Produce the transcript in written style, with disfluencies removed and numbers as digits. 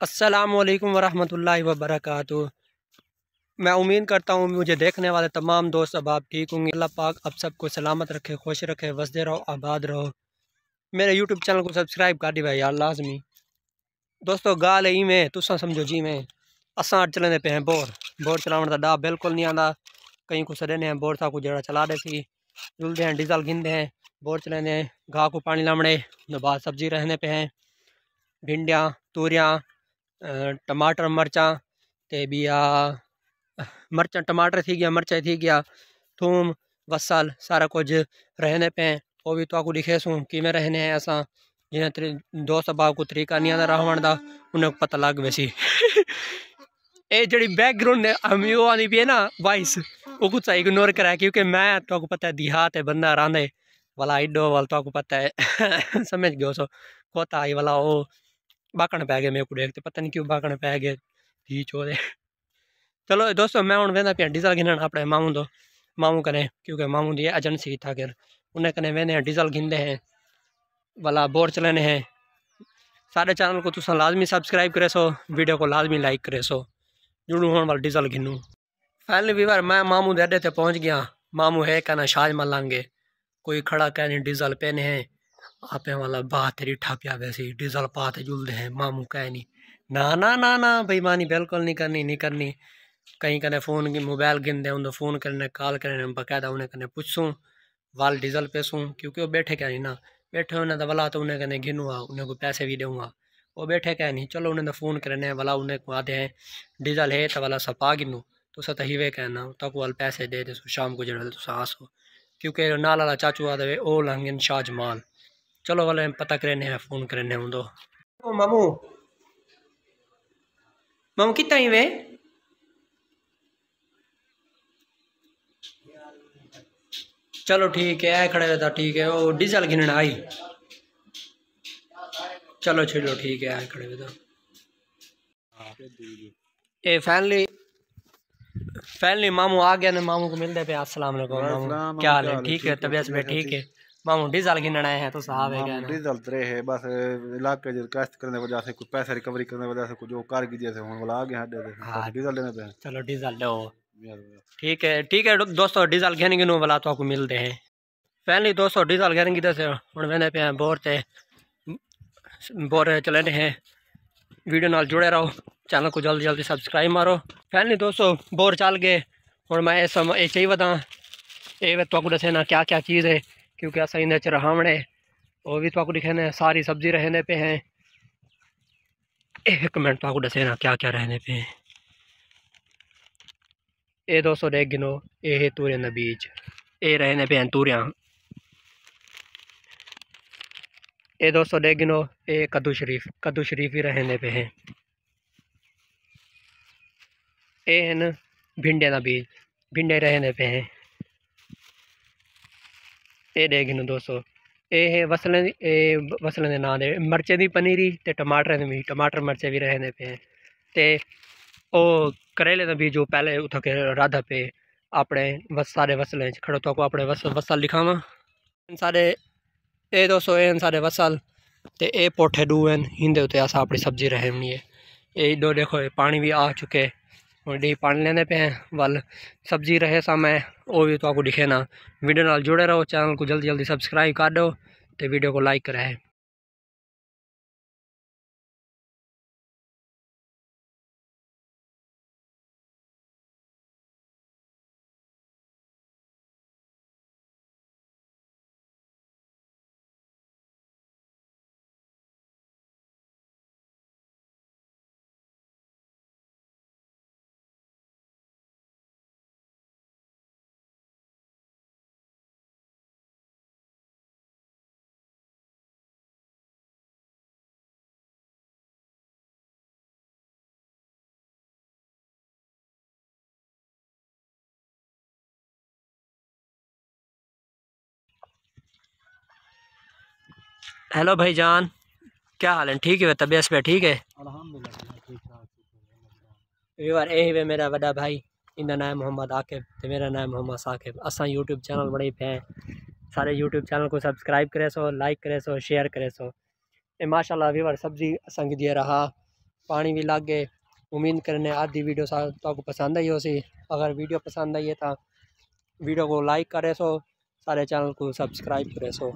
अस्सलामुअलैकुम वरहमतुल्लाहि वबरकातुहू। मैं उम्मीद करता हूँ मुझे देखने वाले तमाम दोस्त अब ठीक होंगे। अल्लाह पाक आप सबको सलामत रखे, खुश रखे, वसदे रहो, आबाद रहो। मेरे यूट्यूब चैनल को सब्सक्राइब कर दी भाई यार लाजमी। दोस्तों गाल ही में तुसा समझो जी में असा चलने पे हैं बोर चलावन का डा बिल्कुल नहीं आता। कहीं को सड़े हैं बोर था को जरा चला दे सी जुलते हैं डीजल गिनते हैं बोर चलेंगे हैं घाह को पानी लामड़े तो बाद सब्जी रहने पे हैं भिंडियाँ तूरियाँ टमाटर मरचा ते बिया मरचा टमाटर थी गया मरचा थी गया थूम वसल सारा कुछ रहने पे हैं। वो भी तो आपको दिखे सूँ कि में रहने हैं असा जिन्हें दोस्त बाब को तरीका नहीं आता रहने का उन्हें पता लग वैसी ये जड़ी बैकग्राउंड हम वो आनी पी है ना वॉइस वो कुछ इग्नोर करा क्योंकि मैं तो आपको पता है देहात है बंदा रांधे वाला इडो वाला तो आपको पता है समझ गयो सो खोता आई वाला वो बाकण पै गए मेरे को देखते पता नहीं क्यों बाकण पै गए थी चोरे। चलो दोस्तों मैं हूँ वेंदा पिया डीजल गिनन अपने मामू तो मामू कने क्योंकि मामू दी एजेंसी था कर उन्हें कने वेंदे डीजल गिनते हैं वाला बोर चलाने हैं। सारे चैनल को तुम लाजमी सब्सक्राइब करे सो वीडियो को लाजमी लाइक करे सो जुड़ू होने वाला डीजल गिनू। फाइनली वीवर मैं मामू दे अड्डे ते पहुँच गया। मामू है कहना शाज मलांगे कोई खड़ा कहने डीजल पेने हैं आपे वाला बात रिठा पिया वैसे डीजल पाते जुलते हैं मामू कह नहीं ना ना ना ना बेईमानी बिल्कुल नहीं करनी। कहीं कने फ़ोन की मोबाइल गिन दे उन्हें फ़ोन करने कॉल करने बकायदा उन्हें कने पूछूँ वाल डीजल पैसूँ क्योंकि वो बैठे क्या नहीं ना बैठे उन्हें तो वाला तो उन्हें कने गिनूँगा उन्हें को पैसे भी दूँगा वो बैठे क्या नहीं चलो उन्हें तो फ़ोन करने वाला उन्हें को आते हैं डीजल है तो वाला सपा गिनू तो सत ही वे कहना तक वाल पैसे दे शाम को जरा तो आसो क्योंकि नाल वाला चाचू आते ओ लंघन शाह जमाल चलो वाले पता करने हैं फ़ोन करने हूँ तो मामू मामू कितना ही वे चलो ठीक है खड़े रहता ठीक है वो डीजल गिनने आई चलो चलो ठीक है खड़े रहता ये फैनली मामू आ गया ना मामू को मिलते पे अस्सलाम वालेकुम मामू क्या हाल है ठीक है तबीयत में ठीक है मामू डीजल गिनने आए हैं तो साहब है क्या डीजल तरे है बस इलाके जो काश्त करने वजह से कुछ पैसा रिकवरी करने वजह से कुछ जो कार की जैसे होने वाला आ गया हाँ डीजल लेने पे चलो डीजल लो ठीक है दोस्तों डीजल घेने गिनो वाला तो आपको मिलते हैं फैनली दोस्तों डीजल घेने की दस हम वेंदे पे बोर से बोर चलने हैं वीडियो नाल जुड़े रहो चैनल को जल्दी जल्दी सब्सक्राइब मारो। फैनली दोस्तों बोर चल गए और मैं ये चाहिए बता ये तो दसे ना क्या क्या चीज़ है क्योंकि अस इन रहावने वो भी तो दिखे सारी सब्जी रहने पे हैं। एक मिनट तो दसे ना क्या क्या रहने पे हैं ये दोस्तों देख गिनो ये तूरियां का बीज ये रहने पे हैं तूरियां ये दोस्तों देख गिनो ये कद्दू शरीफ ही रहने पे हैं। ये हैं भिंडिया का बीज भिंडे रहने पे हैं। ये देख गिनो दोस्तों ये है वसलें दे नाम दे मरचे की पनीरी ते टमाटर भी टमाटर मरचे भी रहने पे हैं ते ओ करेले का बीज जो पहले उठ के राधा पे अपने सारे वसलें खड़ो तो अपने वसल लिखावा सारे ये दोस्तों ये सारे वसल ते ये पोठे डू हैं हिंदे उत्ते अस अपनी सब्जी रहनी है। ये दो देखो ये पानी भी आ चुके और डी पानी लेने पे हैं वल सब्जी रहे समय वो भी तो आपको दिखे ना। वीडियो नाल जुड़े रहो चैनल को जल्दी जल्दी सब्सक्राइब कर दो तो वीडियो को लाइक कराए। हेलो भाईजान क्या हाल है ठीक है तबीयत पे ठीक है यही वे मेरा बड़ा भाई इनका नाम मोहम्मद आकिब तो मेरा नाम मोहम्मद साकिब असा यूट्यूब चैनल बड़े पे सारे यूट्यूब चैनल को सब्सक्राइब करे सो लाइक करे सो शेयर करे सो ये माशाल्लाह वीवर सब्जी असंग दिए रहा पानी भी लग गए। उम्मीद करने आधी वीडियो आपको पसंद आई हो सी। अगर वीडियो पसंद आई है तो वीडियो को लाइक करे सो, सारे चैनल को सब्सक्राइब करे सो।